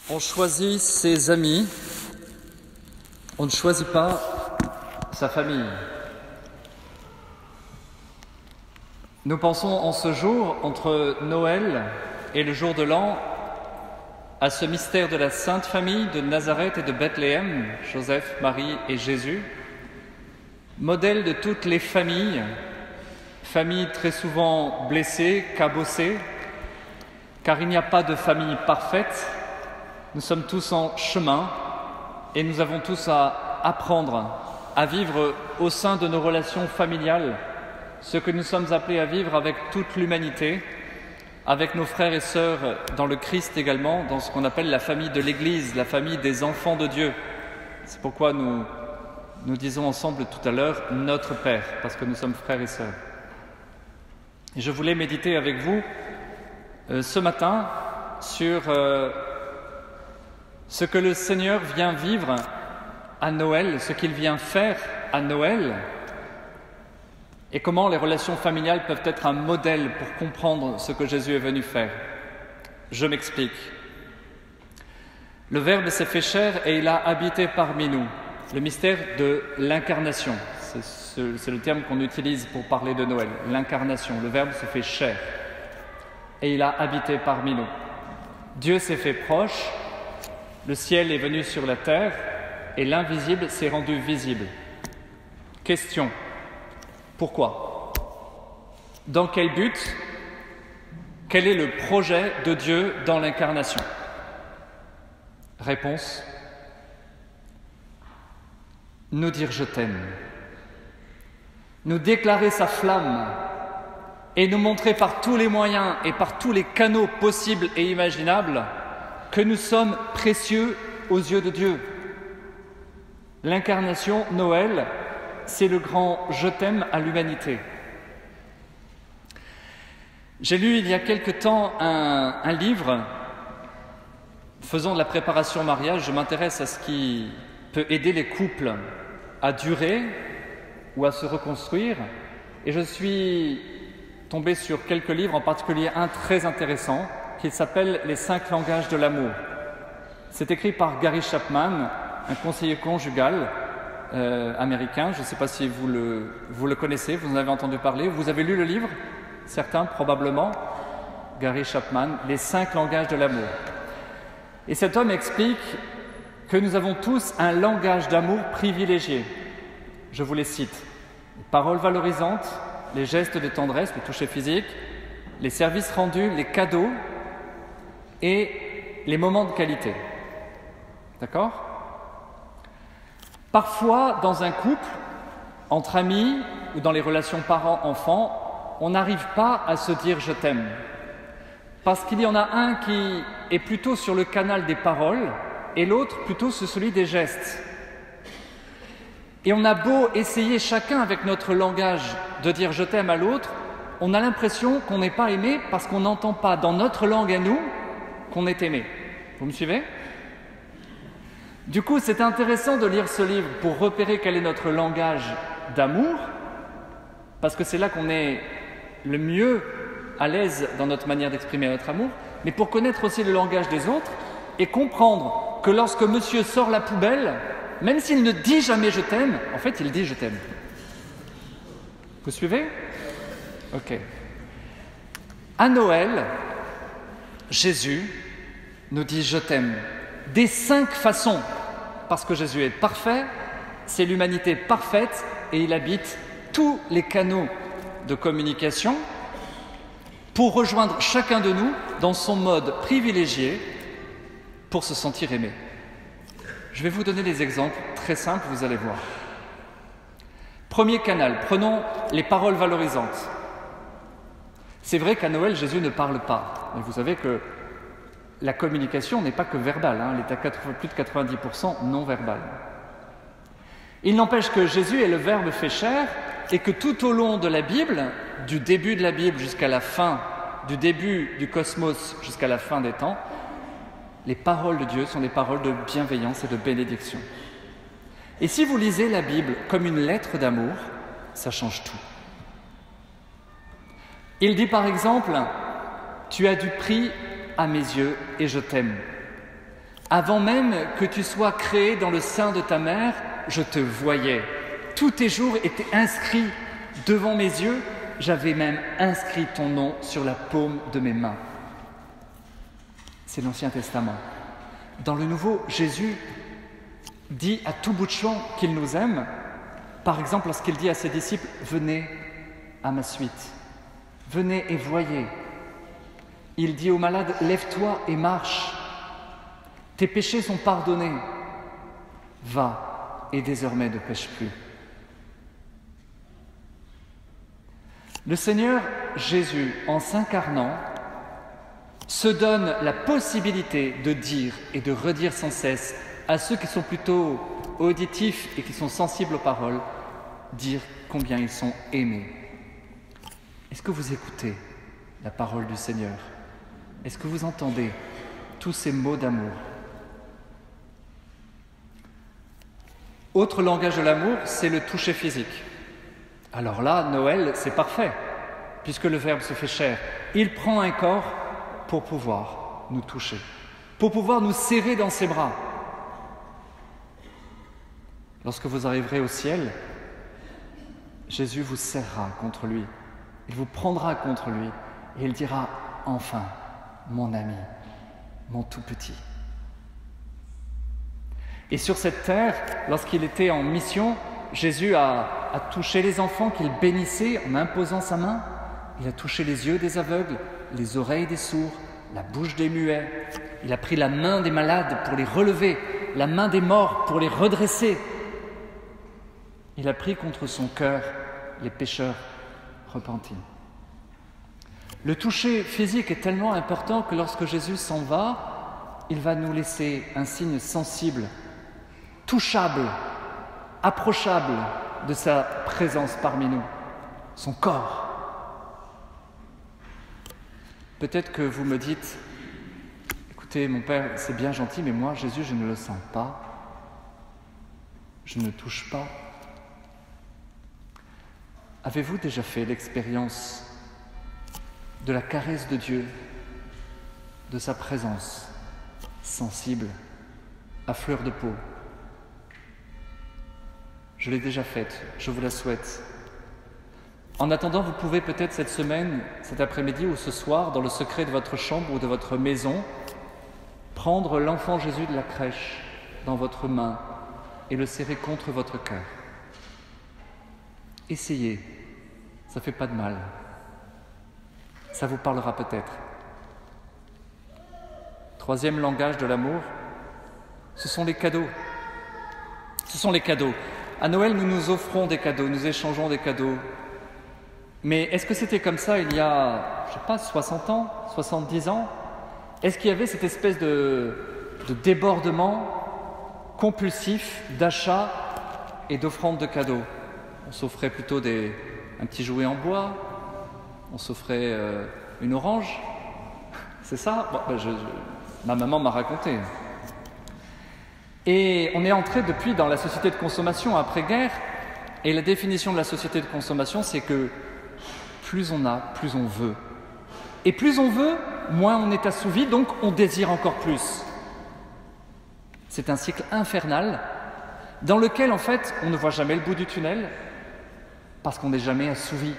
On choisit ses amis, on ne choisit pas sa famille. Nous pensons en ce jour, entre Noël et le jour de l'an, à ce mystère de la Sainte Famille de Nazareth et de Bethléem, Joseph, Marie et Jésus, modèle de toutes les familles, familles très souvent blessées, cabossées, car il n'y a pas de famille parfaite. Nous sommes tous en chemin et nous avons tous à apprendre à vivre au sein de nos relations familiales ce que nous sommes appelés à vivre avec toute l'humanité, avec nos frères et sœurs dans le Christ également, dans ce qu'on appelle la famille de l'Église, la famille des enfants de Dieu. C'est pourquoi nous disons ensemble tout à l'heure « Notre Père », parce que nous sommes frères et sœurs. Et je voulais méditer avec vous ce matin sur ce que le Seigneur vient vivre à Noël, ce qu'il vient faire à Noël, et comment les relations familiales peuvent être un modèle pour comprendre ce que Jésus est venu faire. Je m'explique. Le Verbe s'est fait chair et il a habité parmi nous. Le mystère de l'incarnation, c'est le terme qu'on utilise pour parler de Noël, l'incarnation. Le Verbe se fait chair et il a habité parmi nous. Dieu s'est fait proche, le ciel est venu sur la terre et l'invisible s'est rendu visible. Question. Pourquoi? Dans quel but? Quel est le projet de Dieu dans l'incarnation? Réponse. Nous dire je t'aime. Nous déclarer sa flamme et nous montrer par tous les moyens et par tous les canaux possibles et imaginables que nous sommes précieux aux yeux de Dieu. L'incarnation, Noël, c'est le grand « je t'aime » à l'humanité. J'ai lu il y a quelque temps un livre faisant de la préparation au mariage. Je m'intéresse à ce qui peut aider les couples à durer ou à se reconstruire. Et je suis tombé sur quelques livres, en particulier un très intéressant qui s'appelle « Les 5 langages de l'amour ». C'est écrit par Gary Chapman, un conseiller conjugal américain. Je ne sais pas si vous le connaissez, vous en avez entendu parler. Vous avez lu le livre? Certains, probablement. Gary Chapman, Les 5 langages de l'amour. Et cet homme explique que nous avons tous un langage d'amour privilégié. Je vous les cite. Les paroles valorisantes, les gestes de tendresse, le toucher physique, les services rendus, les cadeaux et les moments de qualité. D'accord ? Parfois, dans un couple, entre amis ou dans les relations parents-enfants, on n'arrive pas à se dire « je t'aime ». Parce qu'il y en a un qui est plutôt sur le canal des paroles et l'autre plutôt sur celui des gestes. Et on a beau essayer chacun avec notre langage de dire « je t'aime » à l'autre, on a l'impression qu'on n'est pas aimé parce qu'on n'entend pas dans notre langue à nous qu'on est aimé. Vous me suivez ? Du coup, c'est intéressant de lire ce livre pour repérer quel est notre langage d'amour, parce que c'est là qu'on est le mieux à l'aise dans notre manière d'exprimer notre amour, mais pour connaître aussi le langage des autres et comprendre que lorsque monsieur sort la poubelle, même s'il ne dit jamais « je t'aime », en fait, il dit « je t'aime ». Vous suivez? Ok. À Noël, Jésus nous dit « je t'aime ». Des 5 façons, parce que Jésus est parfait, c'est l'humanité parfaite et il habite tous les canaux de communication pour rejoindre chacun de nous dans son mode privilégié pour se sentir aimé. Je vais vous donner des exemples très simples, vous allez voir. Premier canal, prenons les paroles valorisantes. C'est vrai qu'à Noël, Jésus ne parle pas, mais vous savez que la communication n'est pas que verbale, elle est à plus de 90% non verbale. Il n'empêche que Jésus est le Verbe fait chair et que tout au long de la Bible, du début de la Bible jusqu'à la fin, du début du cosmos jusqu'à la fin des temps, les paroles de Dieu sont des paroles de bienveillance et de bénédiction. Et si vous lisez la Bible comme une lettre d'amour, ça change tout. Il dit par exemple « Tu as du prix à mes yeux et je t'aime ». Avant même que tu sois créé dans le sein de ta mère, je te voyais. Tous tes jours étaient inscrits devant mes yeux. J'avais même inscrit ton nom sur la paume de mes mains. C'est l'Ancien Testament. Dans le Nouveau, Jésus dit à tout bout de champ qu'il nous aime. Par exemple, lorsqu'il dit à ses disciples « Venez à ma suite, venez et voyez ». Il dit aux malades « Lève-toi et marche, tes péchés sont pardonnés, va et désormais ne pêche plus ». Le Seigneur Jésus, en s'incarnant, se donne la possibilité de dire et de redire sans cesse à ceux qui sont plutôt auditifs et qui sont sensibles aux paroles, dire combien ils sont aimés. Est-ce que vous écoutez la parole du Seigneur? Est-ce que vous entendez tous ces mots d'amour? Autre langage de l'amour, c'est le toucher physique. Alors là, Noël, c'est parfait, puisque le Verbe se fait chair. Il prend un corps pour pouvoir nous toucher, pour pouvoir nous serrer dans ses bras. Lorsque vous arriverez au ciel, Jésus vous serrera contre lui, il vous prendra contre lui, et il dira « Enfin, mon ami, mon tout petit ». Et sur cette terre, lorsqu'il était en mission, Jésus a touché les enfants qu'il bénissait en imposant sa main. Il a touché les yeux des aveugles, les oreilles des sourds, la bouche des muets. Il a pris la main des malades pour les relever, la main des morts pour les redresser. Il a pris contre son cœur les pécheurs repentis. Le toucher physique est tellement important que lorsque Jésus s'en va, il va nous laisser un signe sensible, touchable, approchable de sa présence parmi nous, son corps. Peut-être que vous me dites, écoutez mon Père, c'est bien gentil, mais moi Jésus, je ne le sens pas, je ne touche pas. Avez-vous déjà fait l'expérience de la caresse de Dieu, de sa présence sensible, à fleur de peau? Je l'ai déjà faite, je vous la souhaite. En attendant, vous pouvez peut-être cette semaine, cet après-midi ou ce soir, dans le secret de votre chambre ou de votre maison, prendre l'enfant Jésus de la crèche dans votre main et le serrer contre votre cœur. Essayez, ça ne fait pas de mal. Ça vous parlera peut-être. Troisième langage de l'amour, ce sont les cadeaux. Ce sont les cadeaux. À Noël, nous nous offrons des cadeaux, nous échangeons des cadeaux. Mais est-ce que c'était comme ça il y a, 60 ans, 70 ans? Est-ce qu'il y avait cette espèce de débordement compulsif d'achat et d'offrande de cadeaux? On s'offrait plutôt un petit jouet en bois, on s'offrait une orange, c'est ça? Ma maman m'a raconté. Et on est entré depuis dans la société de consommation après-guerre, et la définition de la société de consommation, c'est que plus on a, plus on veut. Et plus on veut, moins on est assouvi, donc on désire encore plus. C'est un cycle infernal dans lequel, en fait, on ne voit jamais le bout du tunnel parce qu'on n'est jamais assouvi.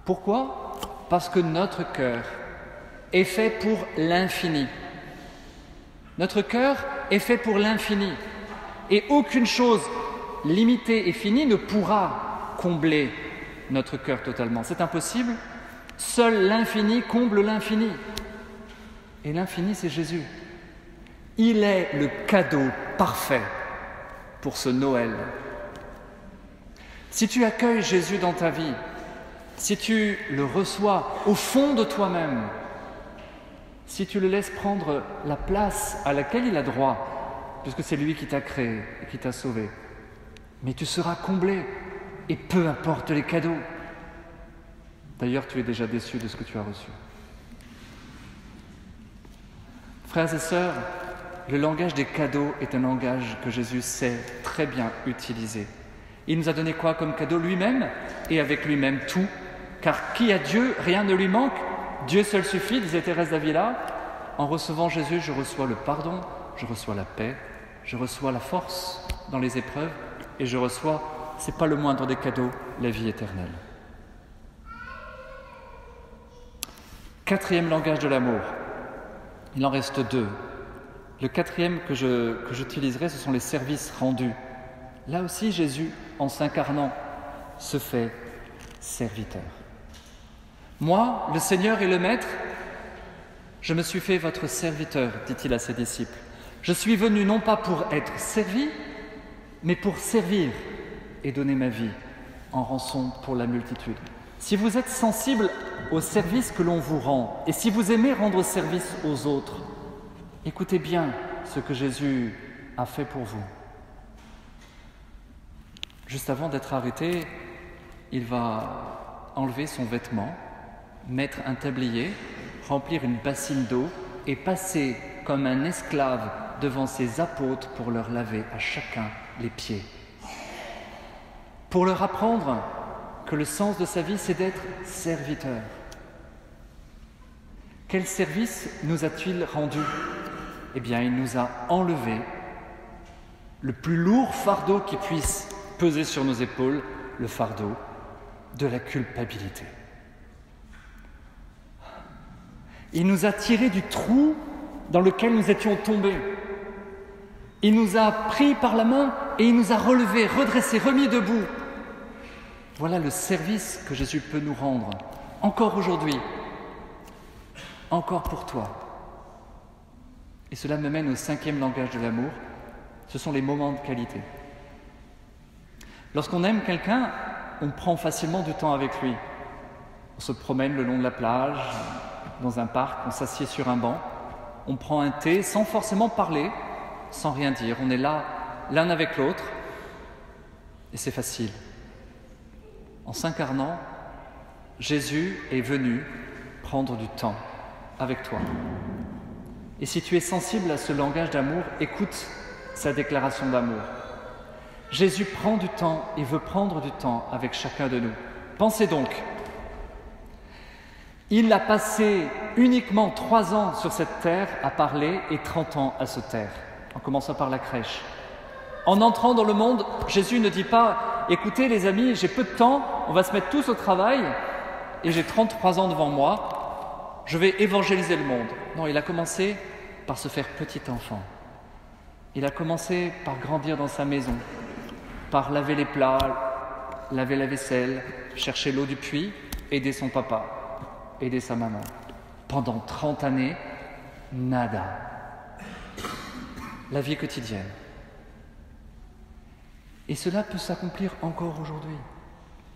Pourquoi? Parce que notre cœur est fait pour l'infini. Notre cœur est fait pour l'infini. Et aucune chose limitée et finie ne pourra combler notre cœur totalement. C'est impossible. Seul l'infini comble l'infini. Et l'infini, c'est Jésus. Il est le cadeau parfait pour ce Noël. Si tu accueilles Jésus dans ta vie, si tu le reçois au fond de toi-même, si tu le laisses prendre la place à laquelle il a droit, puisque c'est lui qui t'a créé et qui t'a sauvé, mais tu seras comblé, et peu importe les cadeaux. D'ailleurs, tu es déjà déçu de ce que tu as reçu. Frères et sœurs, le langage des cadeaux est un langage que Jésus sait très bien utiliser. Il nous a donné quoi comme cadeau? Lui-même, et avec lui-même tout. Car qui a Dieu, rien ne lui manque. Dieu seul suffit, disait Thérèse d'Avila. en recevant Jésus, je reçois le pardon, je reçois la paix, je reçois la force dans les épreuves et je reçois, c'est pas le moindre des cadeaux, la vie éternelle. Quatrième langage de l'amour. Il en reste 2. Le quatrième que j'utiliserai, ce sont les services rendus. Là aussi, Jésus, en s'incarnant, se fait serviteur. Moi, le Seigneur et le Maître, je me suis fait votre serviteur, dit-il à ses disciples. Je suis venu non pas pour être servi, mais pour servir et donner ma vie en rançon pour la multitude. Si vous êtes sensible au service que l'on vous rend, et si vous aimez rendre service aux autres, écoutez bien ce que Jésus a fait pour vous. Juste avant d'être arrêté, il va enlever son vêtement, mettre un tablier, remplir une bassine d'eau et passer comme un esclave devant ses apôtres pour leur laver à chacun les pieds. Pour leur apprendre que le sens de sa vie, c'est d'être serviteur. Quel service nous a-t-il rendu ? Eh bien, il nous a enlevé le plus lourd fardeau qui puisse peser sur nos épaules, le fardeau de la culpabilité. Il nous a tirés du trou dans lequel nous étions tombés. Il nous a pris par la main et il nous a relevés, redressés, remis debout. Voilà le service que Jésus peut nous rendre, encore aujourd'hui, encore pour toi. Et cela me mène au 5e langage de l'amour, ce sont les moments de qualité. Lorsqu'on aime quelqu'un, on prend facilement du temps avec lui. On se promène le long de la plage, dans un parc, on s'assied sur un banc, on prend un thé sans forcément parler, sans rien dire. On est là, l'un avec l'autre, et c'est facile. En s'incarnant, Jésus est venu prendre du temps avec toi. Et si tu es sensible à ce langage d'amour, écoute sa déclaration d'amour. Jésus prend du temps et veut prendre du temps avec chacun de nous. Pensez donc, il a passé uniquement 3 ans sur cette terre à parler et 30 ans à se taire, en commençant par la crèche. En entrant dans le monde, Jésus ne dit pas « Écoutez les amis, j'ai peu de temps, on va se mettre tous au travail et j'ai 33 ans devant moi, je vais évangéliser le monde. » Non, il a commencé par se faire petit enfant. Il a commencé par grandir dans sa maison, par laver les plats, laver la vaisselle, chercher l'eau du puits, aider son papa, aider sa maman. Pendant 30 années, nada. La vie quotidienne. Et cela peut s'accomplir encore aujourd'hui.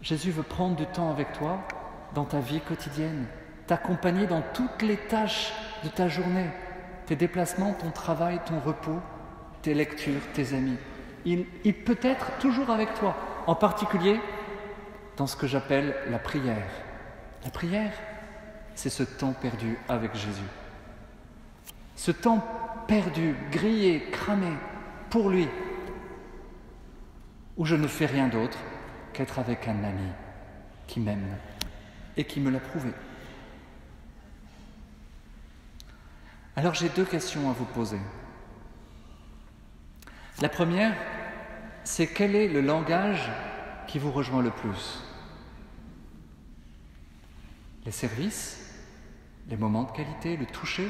Jésus veut prendre du temps avec toi dans ta vie quotidienne, t'accompagner dans toutes les tâches de ta journée, tes déplacements, ton travail, ton repos, tes lectures, tes amis. Il peut être toujours avec toi, en particulier dans ce que j'appelle la prière. La prière, c'est ce temps perdu avec Jésus. Ce temps perdu, grillé, cramé pour lui, où je ne fais rien d'autre qu'être avec un ami qui m'aime et qui me l'a prouvé. Alors j'ai 2 questions à vous poser. La première, c'est quel est le langage qui vous rejoint le plus ? Les services, les moments de qualité, le toucher,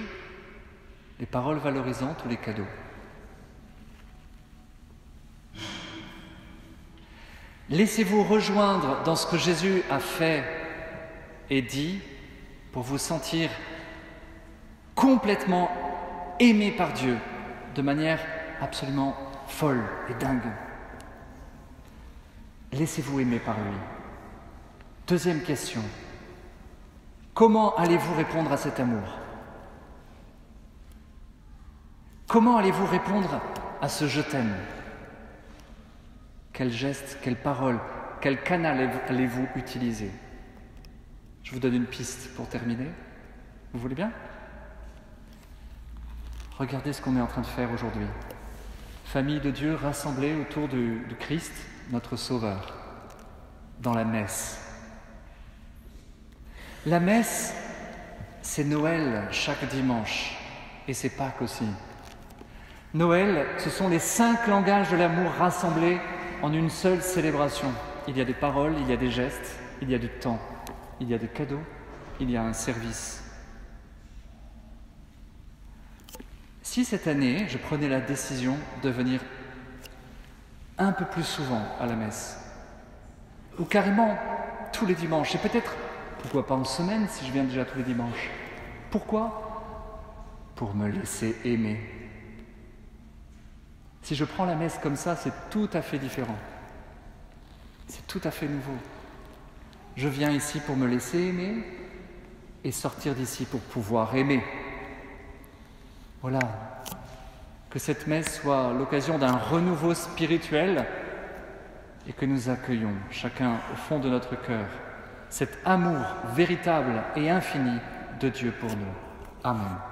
les paroles valorisantes ou les cadeaux. Laissez-vous rejoindre dans ce que Jésus a fait et dit pour vous sentir complètement aimé par Dieu de manière absolument folle et dingue. Laissez-vous aimer par lui. 2e question. Comment allez-vous répondre à cet amour ? Comment allez-vous répondre à ce « je t'aime » ? Quel geste, quelle parole, quel canal allez-vous utiliser ? Je vous donne une piste pour terminer. Vous voulez bien ? Regardez ce qu'on est en train de faire aujourd'hui. Famille de Dieu rassemblée autour du Christ, notre Sauveur, dans la messe. La messe, c'est Noël chaque dimanche. et c'est Pâques aussi. Noël, ce sont les 5 langages de l'amour rassemblés en une seule célébration. Il y a des paroles, il y a des gestes, il y a du temps, il y a des cadeaux, il y a un service. Si cette année, je prenais la décision de venir un peu plus souvent à la messe, ou carrément tous les dimanches, et peut-être, pourquoi pas en semaine si je viens déjà tous les dimanches. Pourquoi ? Pour me laisser aimer. Si je prends la messe comme ça, c'est tout à fait différent. C'est tout à fait nouveau. Je viens ici pour me laisser aimer et sortir d'ici pour pouvoir aimer. Voilà. Que cette messe soit l'occasion d'un renouveau spirituel et que nous accueillons chacun au fond de notre cœur cet amour véritable et infini de Dieu pour nous. Amen.